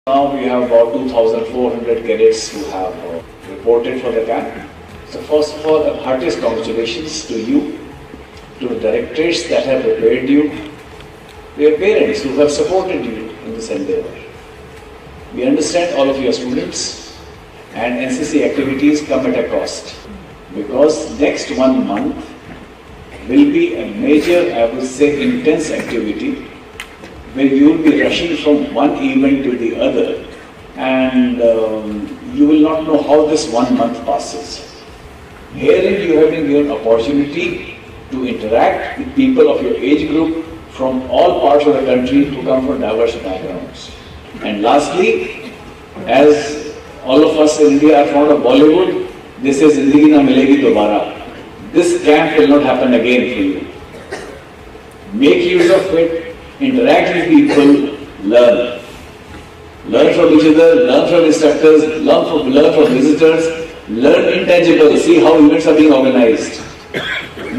Now we have about 2,400 cadets who have reported for the camp. So first of all, heartiest congratulations to you, to the directors that have prepared you, to your parents who have supported you in this endeavor. We understand all of your students and NCC activities come at a cost, because next 1 month will be a major, I would say, intense activity where you will be rushing from one event to the other, and you will not know how this 1 month passes. Herein you have been given opportunity to interact with people of your age group from all parts of the country who come from diverse backgrounds. And lastly, as all of us in India are fond of Bollywood, this is Zindagi Na Milegi Dobara. This camp will not happen again for you. Make use of it. Interact with people, learn. Learn from each other, learn from instructors, learn from visitors, learn intangible, see how events are being organized.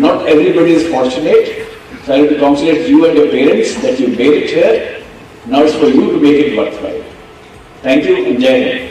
Not everybody is fortunate, so I have to congratulate you and your parents that you made it here. Now it's for you to make it worthwhile. Thank you and Jai Hind.